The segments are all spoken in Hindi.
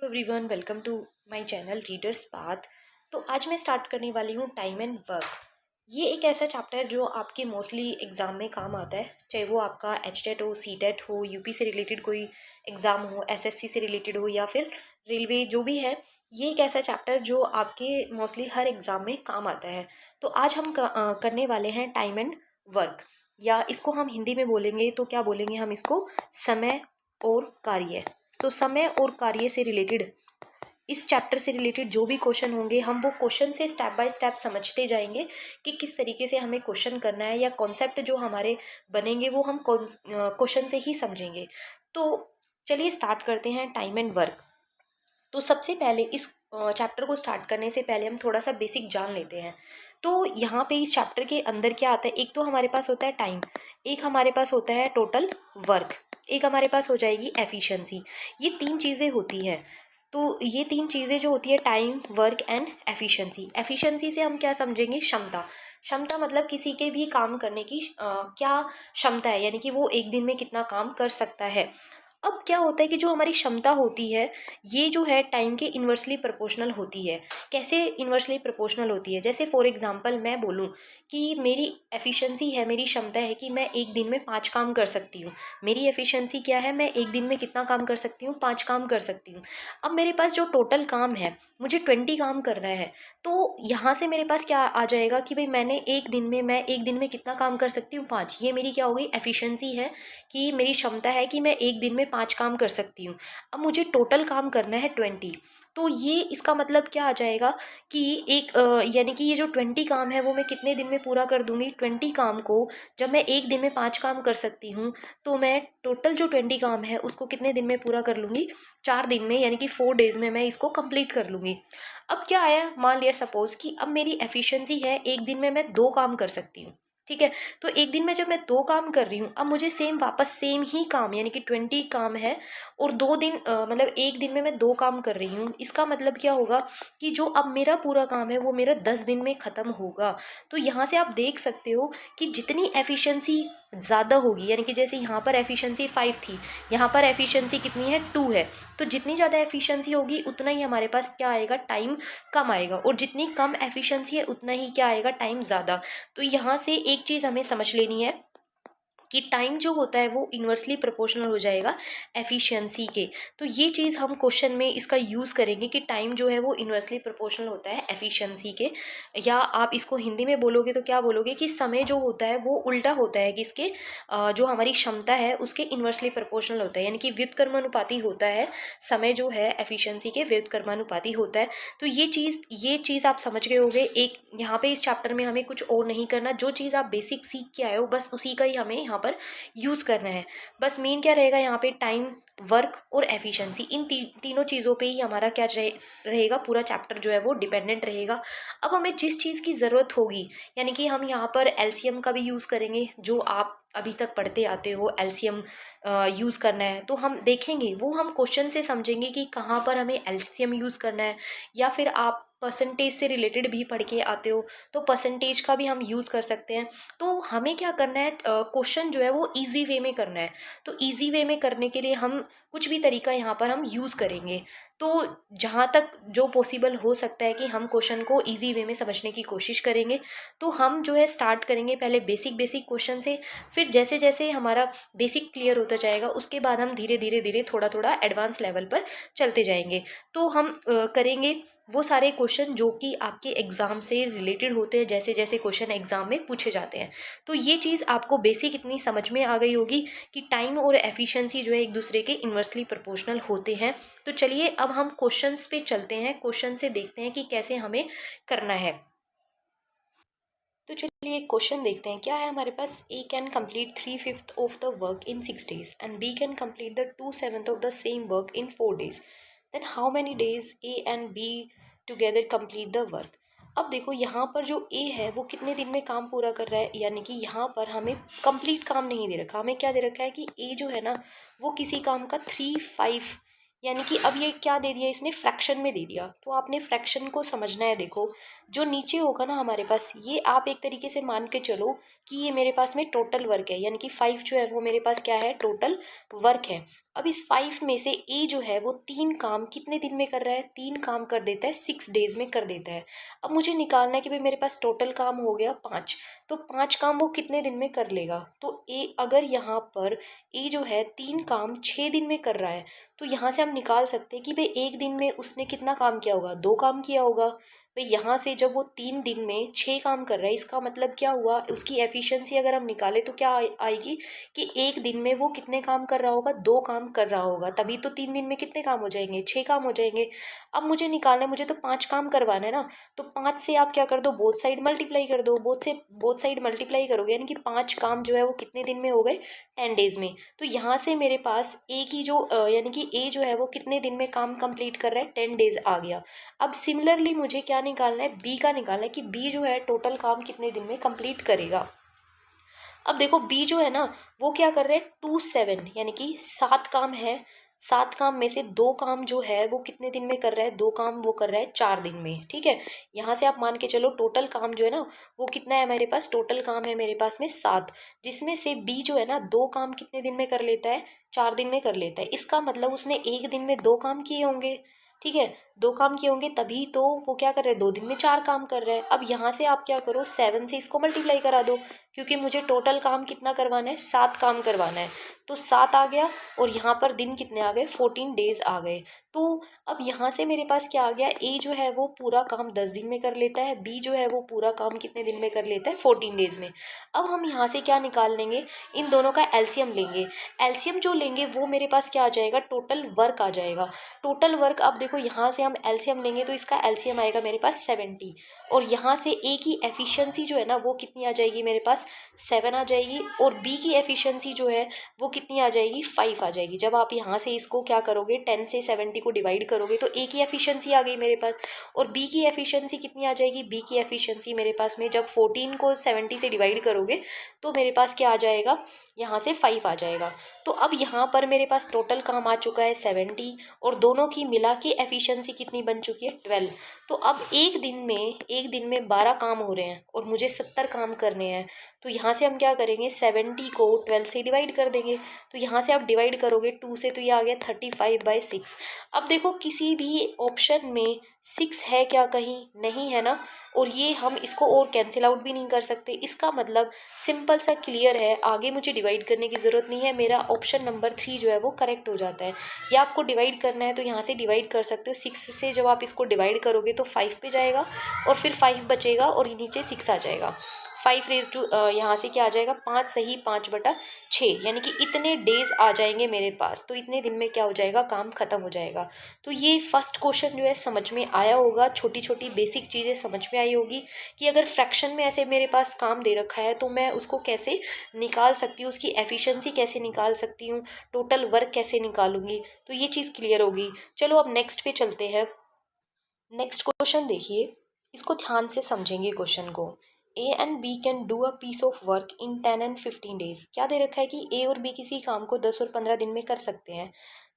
Everyone, welcome to my channel readers path. तो आज मैं स्टार्ट करने वाली हूँ टाइम एंड वर्क। ये एक ऐसा चैप्टर है जो आपके मोस्टली एग्ज़ाम में काम आता है, चाहे वो आपका एचटेट हो, सीटेट हो, यूपी से रिलेटेड कोई एग्ज़ाम हो, एसएससी से रिलेटेड हो या फिर रेलवे, जो भी है। ये एक ऐसा चैप्टर जो आपके मोस्टली हर एग्ज़ाम में काम आता है। तो आज हम करने वाले हैं टाइम एंड वर्क, या इसको हम हिंदी में बोलेंगे तो क्या बोलेंगे हम इसको, समय और कार्य। तो समय और कार्य से रिलेटेड, इस चैप्टर से रिलेटेड जो भी क्वेश्चन होंगे, हम वो क्वेश्चन से स्टेप बाय स्टेप समझते जाएंगे कि किस तरीके से हमें क्वेश्चन करना है, या कॉन्सेप्ट जो हमारे बनेंगे वो हम क्वेश्चन से ही समझेंगे। तो चलिए स्टार्ट करते हैं टाइम एंड वर्क। तो सबसे पहले इस चैप्टर को स्टार्ट करने से पहले हम थोड़ा सा बेसिक जान लेते हैं। तो यहाँ पे इस चैप्टर के अंदर क्या आता है, एक तो हमारे पास होता है टाइम, एक हमारे पास होता है टोटल वर्क, एक हमारे पास हो जाएगी एफिशिएंसी। ये तीन चीज़ें होती हैं। तो ये तीन चीज़ें जो होती है, time, work and efficiency. Efficiency से हम क्या समझेंगे, क्षमता। क्षमता मतलब किसी के भी काम करने की क्या क्षमता है, यानी कि वो एक दिन में कितना काम कर सकता है। अब क्या होता है कि जो हमारी क्षमता होती है, ये जो है टाइम के इन्वर्सली प्रोपोर्शनल होती है। कैसे इन्वर्सली प्रोपोर्शनल होती है, जैसे फॉर एग्जांपल मैं बोलूँ कि मेरी एफिशिएंसी है, मेरी क्षमता है कि मैं एक दिन में 5 काम कर सकती हूँ। मेरी एफिशिएंसी क्या है, मैं एक दिन में कितना काम कर सकती हूँ, 5 काम कर सकती हूँ। अब मेरे पास जो टोटल काम है, मुझे 20 काम करना है। तो यहाँ से मेरे पास क्या आ जाएगा कि भाई मैं एक दिन में कितना काम कर सकती हूँ, 5। ये मेरी क्या हो गई, एफिशिएंसी है, कि मेरी क्षमता है कि मैं एक दिन में 5 काम कर सकती हूँ। अब मुझे टोटल काम करना है 20। तो ये इसका मतलब क्या आ जाएगा कि यानी कि ये जो 20 काम है वो मैं कितने दिन में पूरा कर दूंगी। 20 काम को जब मैं एक दिन में 5 काम कर सकती हूँ, तो मैं टोटल जो 20 काम है उसको कितने दिन में पूरा कर लूँगी, 4 दिन में, यानी कि 4 डेज़ में मैं इसको कंप्लीट कर लूँगी। अब क्या आया, मान लिया सपोज़ कि अब मेरी एफिशिएंसी है, एक दिन में मैं 2 काम कर सकती हूँ। ठीक है, तो एक दिन में जब मैं 2 काम कर रही हूँ, अब मुझे वापस सेम ही काम, यानी कि 20 काम है, और 2 दिन मतलब एक दिन में मैं 2 काम कर रही हूँ। इसका मतलब क्या होगा कि जो अब मेरा पूरा काम है वो मेरा 10 दिन में ख़त्म होगा। तो यहाँ से आप देख सकते हो कि जितनी एफिशिएंसी ज़्यादा होगी, यानी कि जैसे यहाँ पर एफिशिएंसी 5 थी, यहाँ पर एफिशिएंसी कितनी है, 2 है। तो जितनी ज़्यादा एफिशिएंसी होगी उतना ही हमारे पास क्या आएगा, टाइम कम आएगा, और जितनी कम एफिशिएंसी है उतना ही क्या आएगा, टाइम ज़्यादा। तो यहाँ से एक चीज़ हमें समझ लेनी है कि टाइम जो होता है वो इन्वर्सली प्रोपोर्शनल हो जाएगा एफिशिएंसी के। तो ये चीज़ हम क्वेश्चन में इसका यूज़ करेंगे कि टाइम जो है वो इन्वर्सली प्रोपोर्शनल होता है एफिशिएंसी के। या आप इसको हिंदी में बोलोगे तो क्या बोलोगे कि समय जो होता है वो उल्टा होता है, कि इसके जो हमारी क्षमता है उसके इन्वर्सली प्रोपोर्शनल होता है, यानी कि व्युत्क्रमानुपाती होता है। समय जो है एफिशिएंसी के व्युत्क्रमानुपाती होता है। तो ये चीज़ आप समझ गए होगे। एक यहाँ पे इस चैप्टर में हमें कुछ और नहीं करना, जो चीज़ आप बेसिक सीख के आए हो बस उसी का ही हमें यहाँ पर यूज़ करना है। बस मेन क्या रहेगा यहाँ पे, टाइम, वर्क और एफिशिएंसी, इन तीनों चीज़ों पे ही हमारा क्या रहेगा, पूरा चैप्टर जो है वो डिपेंडेंट रहेगा। अब हमें जिस चीज़ की ज़रूरत होगी, यानी कि हम यहाँ पर एलसीएम का भी यूज़ करेंगे, जो आप अभी तक पढ़ते आते हो, एलसीएम यूज़ करना है तो हम देखेंगे, वो हम क्वेश्चन से समझेंगे कि कहाँ पर हमें एलसीएम यूज़ करना है। या फिर आप परसेंटेज से रिलेटेड भी पढ़ के आते हो तो परसेंटेज का भी हम यूज़ कर सकते हैं। तो हमें क्या करना है, क्वेश्चन जो है वो इजी वे में करना है। तो इजी वे में करने के लिए हम कुछ भी तरीका यहाँ पर हम यूज़ करेंगे। तो जहाँ तक जो पॉसिबल हो सकता है कि हम क्वेश्चन को इजी वे में समझने की कोशिश करेंगे। तो हम जो है स्टार्ट करेंगे पहले बेसिक बेसिक क्वेश्चन से, फिर जैसे जैसे हमारा बेसिक क्लियर होता जाएगा उसके बाद हम धीरे धीरे धीरे थोड़ा थोड़ा एडवांस लेवल पर चलते जाएंगे। तो हम करेंगे वो सारे क्वेश्चन जो कि आपके एग्ज़ाम से रिलेटेड होते हैं, जैसे जैसे क्वेश्चन एग्ज़ाम में पूछे जाते हैं। तो ये चीज़ आपको बेसिक इतनी समझ में आ गई होगी कि टाइम और एफिशिएंसी जो है एक दूसरे के इन्वर्सली प्रोपोर्शनल होते हैं। तो चलिए अब हम क्वेश्चंस पे चलते हैं, क्वेश्चन से देखते हैं कि कैसे हमें करना है। तो चलिए एक क्वेश्चन देखते हैं, क्या है हमारे पास, A can complete 3/5 of the work in 6 days and B can complete the 2/7 of the same work in 4 days, then how many days A and B together complete the work. अब देखो यहाँ पर जो ए है वो कितने दिन में काम पूरा कर रहा है, यानी कि यहाँ पर हमें कंप्लीट काम नहीं दे रखा, हमें क्या दे रखा है कि ए जो है ना वो किसी काम का 3/5 यानी कि अब ये क्या दे दिया इसने, फ्रैक्शन में दे दिया। तो आपने फ्रैक्शन को समझना है। देखो जो नीचे होगा ना हमारे पास, ये आप एक तरीके से मान के चलो कि ये मेरे पास में टोटल वर्क है, यानी कि 5 जो है वो मेरे पास क्या है, टोटल वर्क है। अब इस 5 में से ए जो है वो 3 काम कितने दिन में कर रहा है, 3 काम कर देता है, 6 डेज में कर देता है। अब मुझे निकालना है कि भाई मेरे पास टोटल काम हो गया 5, तो 5 काम वो कितने दिन में कर लेगा। तो ए अगर यहाँ पर ए जो है 3 काम 6 दिन में कर रहा है, तो यहाँ से हम निकाल सकते हैं कि भाई एक दिन में उसने कितना काम किया होगा, 2 काम किया होगा। भाई यहाँ से जब वो 3 दिन में 6 काम कर रहा है, इसका मतलब क्या हुआ, उसकी एफिशिएंसी अगर हम निकालें तो क्या आएगी कि एक दिन में वो कितने काम कर रहा होगा, 2 काम कर रहा होगा। तभी तो 3 दिन में कितने काम हो जाएंगे, 6 काम हो जाएंगे। अब मुझे निकालना है, मुझे तो 5 काम करवाना है ना। तो 5 से आप क्या कर दो, बोथ साइड मल्टीप्लाई कर दो। बोथ साइड मल्टीप्लाई करोगे यानी कि 5 काम जो है वो कितने दिन में हो गए, 10 डेज में। तो यहाँ से मेरे पास ए की जो यानी कि ए जो है वो कितने दिन में काम कंप्लीट कर रहा है, 10 डेज आ गया। अब सिमिलरली मुझे क्या निकालना है, बी का निकालना है कि बी जो है टोटल काम कितने दिन में कंप्लीट करेगा। अब देखो बी जो है ना वो क्या कर रहे हैं, 2 7 यानी कि 7 काम है। 7 काम में से 2 काम जो है वो कितने दिन में कर रहा है, 2 काम वो कर रहा है 4 दिन में। ठीक है, यहाँ से आप मान के चलो टोटल काम जो है ना वो कितना है मेरे पास, टोटल काम है मेरे पास में 7, जिसमें से बी जो है ना 2 काम कितने दिन में कर लेता है, 4 दिन में कर लेता है। इसका मतलब उसने एक दिन में 2 काम किए होंगे। ठीक है, 2 काम किए होंगे तभी तो वो क्या कर रहे हैं, 2 दिन में 4 काम कर रहे हैं। अब यहाँ से आप क्या करो, 7 से इसको मल्टीप्लाई करा दो, क्योंकि मुझे टोटल काम कितना करवाना है, 7 काम करवाना है। तो 7 आ गया और यहाँ पर दिन कितने आ गए, 14 डेज आ गए। तो अब यहाँ से मेरे पास क्या आ गया, ए जो है वो पूरा काम 10 दिन में कर लेता है, बी जो है वो पूरा काम कितने दिन में कर लेता है, 14 डेज में। अब हम यहाँ से क्या निकाल लेंगे, इन दोनों का एलसीएम लेंगे। एलसीएम जो लेंगे वो मेरे पास क्या आ जाएगा, टोटल वर्क आ जाएगा। टोटल वर्क, अब देखो यहाँ से हम एलसीएम लेंगे तो इसका एलसीएम आएगा मेरे पास 70, और यहाँ से ए की एफिशिएंसी जो है ना वो कितनी आ जाएगी मेरे पास, 7 आ जाएगी, और बी की एफिशिएंसी जो है वो कितनी आ जाएगी, 5 आ जाएगी। जब आप यहाँ से इसको क्या करोगे, 10 से 70 को डिवाइड करोगे तो ए की एफिशिएंसी आ गई मेरे पास, और बी की एफिशिएंसी कितनी आ जाएगी, बी की एफिशिएंसी मेरे पास में जब 14 को 70 से डिवाइड करोगे तो मेरे पास क्या आ जाएगा, यहाँ से 5 आ जाएगा। तो अब यहाँ पर मेरे पास टोटल काम आ चुका है 70, और दोनों की मिला के एफिशिएंसी कितनी बन चुकी है, 12। तो अब एक दिन में 12 काम हो रहे हैं और मुझे 70 काम करने हैं। तो यहाँ से हम क्या करेंगे, 70 को 12 से डिवाइड कर देंगे। तो यहाँ से आप डिवाइड करोगे 2 से तो ये आ गया 35/6। अब देखो किसी भी ऑप्शन में 6 है क्या, कहीं नहीं है ना, और ये हम इसको और कैंसिल आउट भी नहीं कर सकते। इसका मतलब सिंपल सा क्लियर है, आगे मुझे डिवाइड करने की ज़रूरत नहीं है, मेरा ऑप्शन नंबर 3 जो है वो करेक्ट हो जाता है। या आपको डिवाइड करना है तो यहाँ से डिवाइड कर सकते हो, 6 से जब आप इसको डिवाइड करोगे तो 5 पे जाएगा, और फिर 5 बचेगा और नीचे 6 आ जाएगा। 5 रेज टू यहाँ से क्या आ जाएगा, 5 सही 5/6, यानी कि इतने डेज आ जाएंगे मेरे पास। तो इतने दिन में क्या हो जाएगा, काम खत्म हो जाएगा। तो ये फर्स्ट क्वेश्चन जो है समझ में आया होगा, छोटी छोटी बेसिक चीज़ें समझ में आई होगी कि अगर फ्रैक्शन में ऐसे मेरे पास काम दे रखा है तो मैं उसको कैसे निकाल सकती हूँ, उसकी एफिशिएंसी कैसे निकाल सकती हूँ, टोटल वर्क कैसे निकालूंगी। तो ये चीज़ क्लियर होगी। चलो अब नेक्स्ट पे चलते हैं। नेक्स्ट क्वेश्चन देखिए, इसको ध्यान से समझेंगे क्वेश्चन को। A and B can do a piece of work in 10 and 15 days. क्या दे रखा है कि ए और बी किसी काम को 10 और 15 दिन में कर सकते हैं।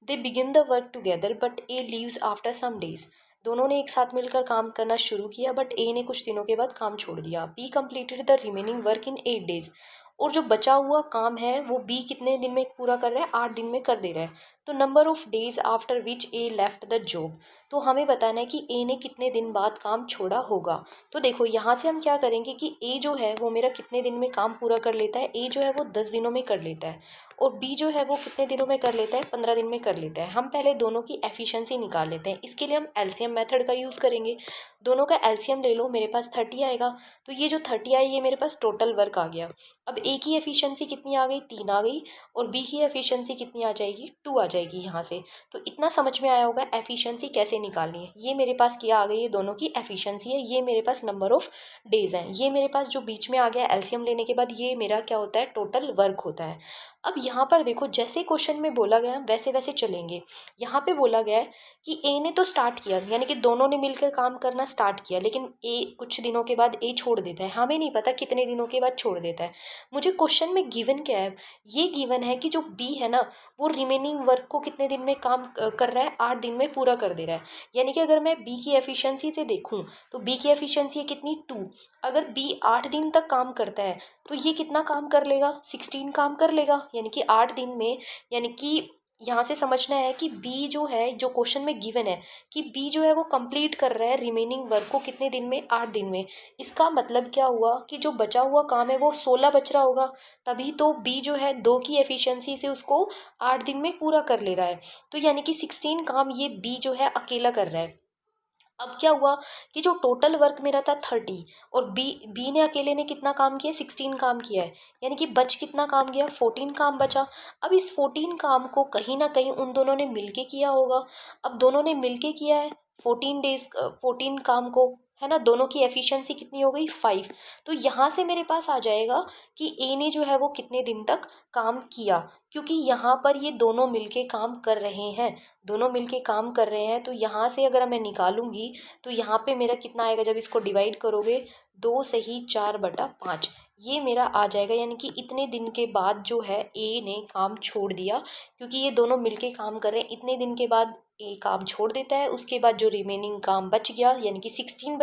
They begin the work together but A leaves after some days. दोनों ने एक साथ मिलकर काम करना शुरू किया बट ए ने कुछ दिनों के बाद काम छोड़ दिया। Be completed the remaining work in 8 days. और जो बचा हुआ काम है वो बी कितने दिन में पूरा कर रहा है, 8 दिन में कर दे रहा है। तो number of days after which A left the job. तो हमें बताना है कि ए ने कितने दिन बाद काम छोड़ा होगा। तो देखो यहाँ से हम क्या करेंगे कि ए जो है वो मेरा कितने दिन में काम पूरा कर लेता है, ए जो है वो 10 दिनों में कर लेता है, और बी जो है वो कितने दिनों में कर लेता है, 15 दिन में कर लेता है। हम पहले दोनों की एफिशिएंसी निकाल लेते हैं। इसके लिए हम एलसीएम मेथड का यूज़ करेंगे। दोनों का एलसीएम ले लो, मेरे पास 30 आएगा। तो ये जो 30 आई ये मेरे पास टोटल वर्क आ गया। अब ए की एफिशिएंसी कितनी आ गई, 3 आ गई, और बी की एफिशिएंसी कितनी आ जाएगी, 2 आ जाएगी यहाँ से। तो इतना समझ में आया होगा एफिशिएंसी कैसे निकालनी है। ये मेरे पास क्या आ गई, ये दोनों की एफिशिएंसी है। ये मेरे पास नंबर ऑफ डेज हैं। ये मेरे पास जो बीच में आ गया एलसीएम लेने के बाद, ये मेरा क्या होता है, टोटल वर्क होता है। अब यहाँ पर देखो, जैसे क्वेश्चन में बोला गया वैसे वैसे चलेंगे। यहाँ पे बोला गया है कि ए ने तो स्टार्ट किया, यानी कि दोनों ने मिलकर काम करना स्टार्ट किया, लेकिन ए कुछ दिनों के बाद ए छोड़ देता है। हमें नहीं पता कितने दिनों के बाद छोड़ देता है। मुझे क्वेश्चन में गिवन क्या है, ये गिवन है कि जो बी है ना, वो रिमेनिंग वर्क को कितने दिन में काम कर रहा है, 8 दिन में पूरा कर दे रहा है। यानी कि अगर मैं बी की एफिशिएंसी से देखूं तो बी की एफिशिएंसी है कितनी, 2। अगर बी 8 दिन तक काम करता है तो ये कितना काम कर लेगा, 16 काम कर लेगा। यानी कि 8 दिन में, यानी कि यहाँ से समझना है कि बी जो है, जो क्वेश्चन में गिवन है कि बी जो है वो कंप्लीट कर रहा है रिमेनिंग वर्क को कितने दिन में, 8 दिन में। इसका मतलब क्या हुआ कि जो बचा हुआ काम है वो 16 बच रहा होगा, तभी तो बी जो है 2 की एफिशिएंसी से उसको 8 दिन में पूरा कर ले रहा है। तो यानी कि 16 काम ये बी जो है अकेला कर रहा है। अब क्या हुआ कि जो टोटल वर्क मेरा था 30, और बी ने अकेले ने कितना काम किया, 16 काम किया है। यानी कि बच कितना काम गया, 14 काम बचा। अब इस 14 काम को कहीं ना कहीं उन दोनों ने मिलके किया होगा। अब दोनों ने मिलके किया है 14 काम को, है ना। दोनों की एफिशिएंसी कितनी हो गई, 5। तो यहाँ से मेरे पास आ जाएगा कि ए ने जो है वो कितने दिन तक काम किया, क्योंकि यहाँ पर ये दोनों मिलके काम कर रहे हैं। दोनों मिलके काम कर रहे हैं, तो यहाँ से अगर मैं निकालूंगी तो यहाँ पे मेरा कितना आएगा, जब इसको डिवाइड करोगे, 2/4/5 ये मेरा आ जाएगा। यानी कि इतने दिन के बाद जो है ए ने काम छोड़ दिया, क्योंकि ये दोनों मिलके काम कर रहे हैं। इतने दिन के बाद ए काम छोड़ देता है, उसके बाद जो रिमेनिंग काम बच गया, यानी कि 16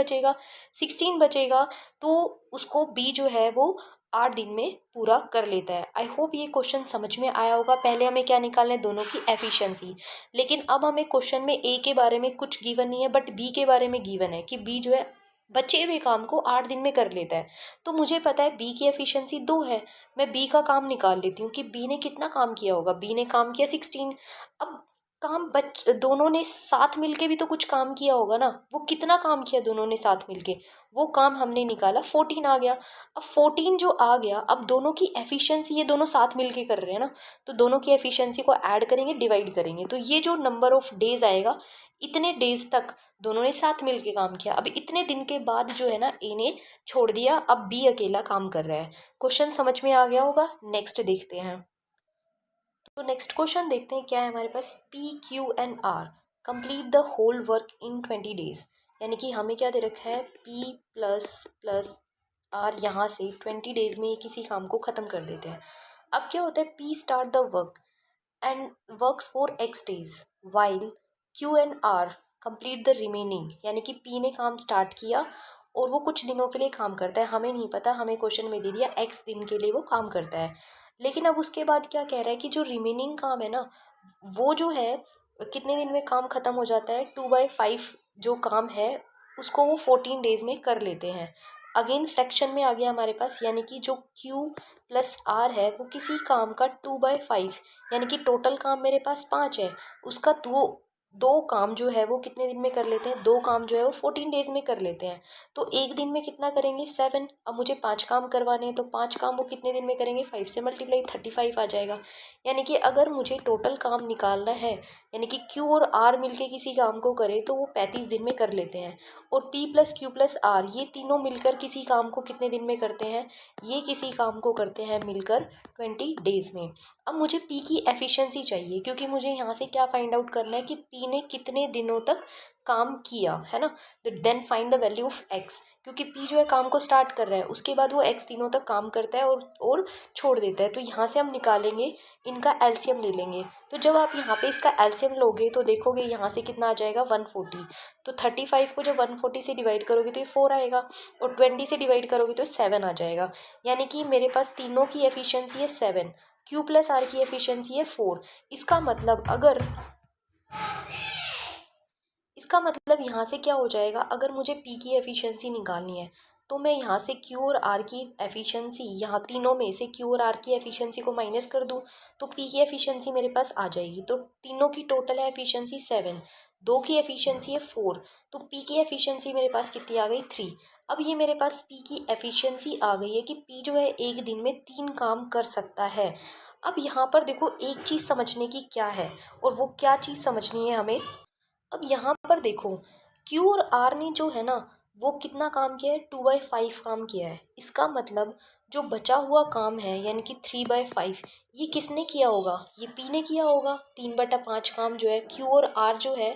बचेगा, तो उसको बी जो है वो 8 दिन में पूरा कर लेता है। आई होप ये क्वेश्चन समझ में आया होगा। पहले हमें क्या निकालना है, दोनों की एफिशिएंसी। लेकिन अब हमें क्वेश्चन में ए के बारे में कुछ गिवन नहीं है, बट बी के बारे में गिवन है कि बी जो है बचे हुए काम को 8 दिन में कर लेता है। तो मुझे पता है बी की एफिशिएंसी 2 है, मैं बी का काम निकाल लेती हूँ कि बी ने कितना काम किया होगा। बी ने काम किया 16। अब दोनों ने साथ मिलके भी तो कुछ काम किया होगा ना, वो कितना काम किया दोनों ने साथ मिलके, वो काम हमने निकाला, 14 आ गया। अब 14 जो आ गया, अब दोनों की एफिशिएंसी, ये दोनों साथ मिलके कर रहे हैं ना, तो दोनों की एफिशिएंसी को ऐड करेंगे, डिवाइड करेंगे, तो ये जो नंबर ऑफ डेज आएगा, इतने डेज तक दोनों ने साथ मिलके काम किया। अब इतने दिन के बाद जो है ना, ए ने छोड़ दिया, अब बी अकेला काम कर रहा है। क्वेश्चन समझ में आ गया होगा। नेक्स्ट देखते हैं। तो नेक्स्ट क्वेश्चन देखते हैं क्या है हमारे पास, P Q and R complete the whole work in 20 days. यानी कि हमें क्या दे रखा है, पी प्लस प्लस आर, यहाँ से 20 डेज में ये किसी काम को ख़त्म कर देते हैं। अब क्या होता है, P start the work and works for X days while Q and R complete the remaining. यानी कि पी ने काम स्टार्ट किया और वो कुछ दिनों के लिए काम करता है, हमें नहीं पता, हमें क्वेश्चन में दे दिया एक्स दिन के लिए वो काम करता है। लेकिन अब उसके बाद क्या कह रहा है कि जो रिमेनिंग काम है ना, वो जो है कितने दिन में काम ख़त्म हो जाता है, 2/5 जो काम है उसको वो 14 डेज में कर लेते हैं। अगेन फ्रैक्शन में आ गया हमारे पास, यानी कि जो Q प्लस R है वो किसी काम का 2/5, यानी कि टोटल काम मेरे पास 5 है, उसका दो काम जो है वो कितने दिन में कर लेते हैं, 2 काम जो है वो 14 डेज में कर लेते हैं। तो एक दिन में कितना करेंगे, 7। अब मुझे 5 काम करवाने हैं, तो 5 काम वो कितने दिन में करेंगे, 5 से मल्टीप्लाई 35 आ जाएगा। यानी कि अगर मुझे टोटल काम निकालना है, यानी कि Q और R मिलके किसी काम को करे तो वो 35 दिन में कर लेते हैं। और P plus Q plus R ये तीनों मिलकर किसी काम को कितने दिन में करते हैं, ये किसी काम को करते हैं मिलकर 20 डेज में। अब मुझे P की एफिशिएंसी चाहिए, क्योंकि मुझे यहाँ से क्या फाइंड आउट करना है कि P ने कितने दिनों तक काम किया, है ना। तो then find the value of x, क्योंकि P जो है काम को स्टार्ट कर रहा है, उसके बाद वो x दिनों तक काम करता है और छोड़ देता है। तो यहाँ से हम निकालेंगे, इनका एलसीएम ले लेंगे। तो जब आप यहाँ पे इसका एलसीएम लोगे तो देखोगे यहाँ से कितना आ जाएगा, 140। तो 35 को जब 140 से डिवाइड करोगे तो ये 4 आएगा, और 20 से डिवाइड करोगे तो 7 आ जाएगा। यानी कि मेरे पास तीनों की एफिशिएंसी है 7, Q प्लस आर की एफिशिएंसी है 4। इसका मतलब यहाँ से क्या हो जाएगा, अगर मुझे P की एफिशिएंसी निकालनी है तो मैं यहाँ से Q और R की एफिशिएंसी, यहाँ तीनों में से Q और R की एफिशिएंसी को माइनस कर दूँ तो P की एफिशिएंसी मेरे पास आ जाएगी। तो तीनों की टोटल है एफिशिएंसी 7, 2 की एफिशिएंसी है 4, तो P की एफिशिएंसी मेरे पास कितनी आ गई, 3। अब ये मेरे पास P की एफिशिएंसी आ गई है कि P जो है एक दिन में 3 काम कर सकता है। अब यहाँ पर देखो, एक चीज़ समझने की क्या है, और वो क्या चीज़ समझनी है हमें। अब यहाँ पर देखो, Q और R ने जो है ना वो कितना काम किया है, 2/5 काम किया है। इसका मतलब जो बचा हुआ काम है यानी कि 3/5, ये किसने किया होगा? ये पी ने किया होगा। 3/5 काम जो है क्यू और आर जो है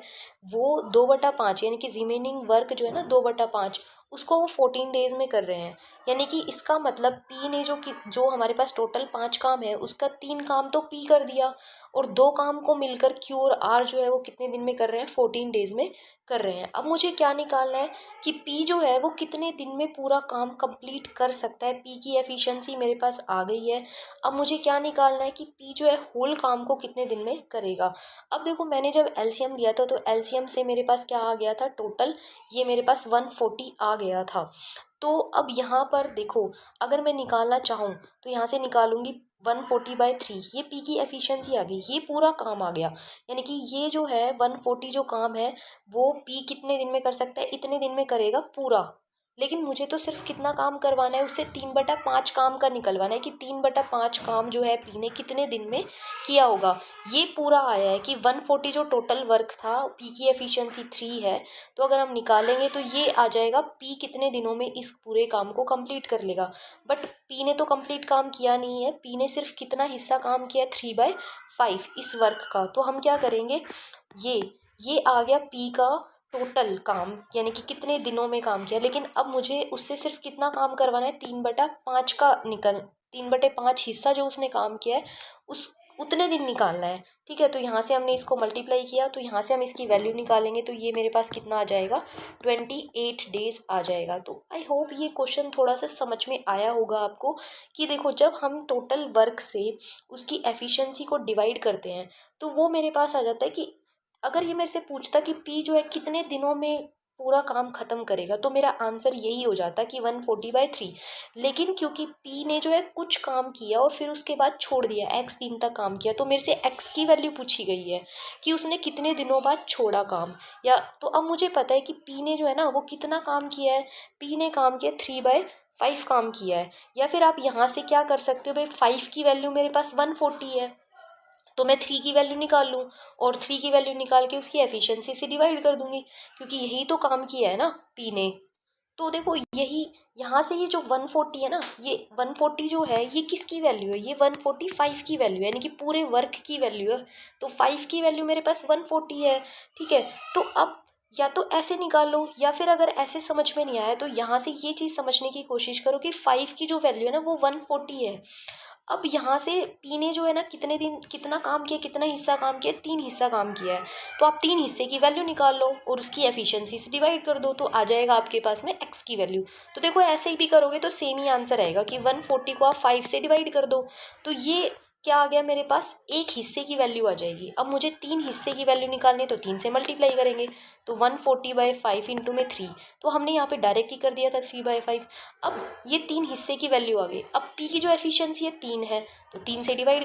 वो 2/5 यानी कि रिमेनिंग वर्क जो है ना 2/5, उसको वो 14 डेज में कर रहे हैं। यानी कि इसका मतलब पी ने जो हमारे पास टोटल 5 काम है उसका 3 काम तो पी कर दिया, और 2 काम को मिलकर क्यू और आर जो है वो कितने दिन में कर रहे हैं? 14 डेज में कर रहे हैं। अब मुझे क्या निकालना है कि पी जो है वो कितने दिन में पूरा काम कंप्लीट कर सकता है। पी की एफिशिएंसी मेरे पास आ गई है। अब मुझे क्या निकालना है कि पी जो है होल काम को कितने दिन में करेगा। अब देखो, मैंने जब एलसीएम लिया था तो एलसीएम से मेरे पास क्या आ गया था टोटल, ये मेरे पास 140 आ गया था। तो अब यहाँ पर देखो, अगर मैं निकालना चाहूँ तो यहाँ से निकालूंगी 140/3, ये पी की एफिशिएंसी आ गई, ये पूरा काम आ गया। यानी कि ये जो है 140 जो काम है वो पी कितने दिन में कर सकता है? इतने दिन में करेगा पूरा। लेकिन मुझे तो सिर्फ कितना काम करवाना है उससे? 3/5 काम का निकलवाना है कि 3/5 काम जो है पी ने कितने दिन में किया होगा। ये पूरा आया है कि 140 जो टोटल वर्क था, पी की एफिशिएंसी 3 है, तो अगर हम निकालेंगे तो ये आ जाएगा पी कितने दिनों में इस पूरे काम को कंप्लीट कर लेगा। बट पी ने तो कंप्लीट काम किया नहीं है, पी ने सिर्फ कितना हिस्सा काम किया है? 3/5 इस वर्क का। तो हम क्या करेंगे, ये ये आ गया पी का टोटल काम, यानी कि कितने दिनों में काम किया। लेकिन अब मुझे उससे सिर्फ कितना काम करवाना है? 3/5 का 3/5 हिस्सा जो उसने काम किया है उस उतने दिन निकालना है। ठीक है, तो यहाँ से हमने इसको मल्टीप्लाई किया, तो यहाँ से हम इसकी वैल्यू निकालेंगे तो ये मेरे पास कितना आ जाएगा? 28 डेज आ जाएगा। तो आई होप ये क्वेश्चन थोड़ा सा समझ में आया होगा आपको कि देखो, जब हम टोटल वर्क से उसकी एफिशिएंसी को डिवाइड करते हैं तो वो मेरे पास आ जाता है कि अगर ये मेरे से पूछता कि पी जो है कितने दिनों में पूरा काम खत्म करेगा, तो मेरा आंसर यही हो जाता कि 140/3। लेकिन क्योंकि पी ने जो है कुछ काम किया और फिर उसके बाद छोड़ दिया, एक्स दिन तक काम किया, तो मेरे से एक्स की वैल्यू पूछी गई है कि उसने कितने दिनों बाद छोड़ा काम। या तो अब मुझे पता है कि पी ने जो है ना वो कितना काम किया है, पी ने काम किया 3/5 काम किया है। या फिर आप यहाँ से क्या कर सकते हो, भाई 5 की वैल्यू मेरे पास 140 है, तो मैं 3 की वैल्यू निकाल लूँ और 3 की वैल्यू निकाल के उसकी एफिशिएंसी से डिवाइड कर दूंगी, क्योंकि यही तो काम किया है ना पी ने। तो देखो, यही यहाँ से ये जो 140 है ना, ये 140 जो है ये किसकी वैल्यू है? ये 145 की वैल्यू है, यानी कि पूरे वर्क की वैल्यू है। तो 5 की वैल्यू मेरे पास 140 है। ठीक है, तो अब या तो ऐसे निकाल लो, या फिर अगर ऐसे समझ में नहीं आया तो यहाँ से ये चीज़ समझने की कोशिश करो कि 5 की जो वैल्यू है ना वो 140 है। अब यहाँ से पी ने जो है ना कितने दिन कितना काम किया, कितना हिस्सा काम किया? 3 हिस्सा काम किया है। तो आप 3 हिस्से की वैल्यू निकाल लो और उसकी एफिशिएंसी से डिवाइड कर दो, तो आ जाएगा आपके पास में एक्स की वैल्यू। तो देखो, ऐसे ही भी करोगे तो सेम ही आंसर आएगा कि 140 को आप 5 से डिवाइड कर दो, तो ये क्या आ गया मेरे पास? एक हिस्से की वैल्यू आ जाएगी। अब मुझे 3 हिस्से की वैल्यू निकालनी है तो 3 से मल्टीप्लाई करेंगे, तो 140/5 इंटू में 3, तो हमने यहाँ पे डायरेक्ट ही कर दिया था 3/5। अब ये 3 हिस्से की वैल्यू आ गई। अब पी की जो एफिशिएंसी है 3 है, तो 3 से डिवाइड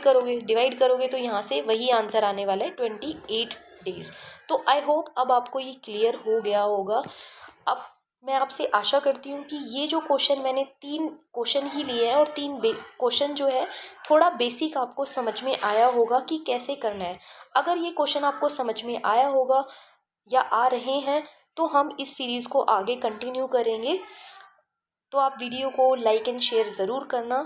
करोगे तो यहाँ से वही आंसर आने वाला है 28 डेज। तो आई होप अब आपको ये क्लियर हो गया होगा। अब मैं आपसे आशा करती हूँ कि ये जो क्वेश्चन मैंने 3 क्वेश्चन ही लिए हैं और 3 क्वेश्चन जो है थोड़ा बेसिक आपको समझ में आया होगा कि कैसे करना है। अगर ये क्वेश्चन आपको समझ में आया होगा या आ रहे हैं तो हम इस सीरीज़ को आगे कंटिन्यू करेंगे। तो आप वीडियो को लाइक एंड शेयर ज़रूर करना।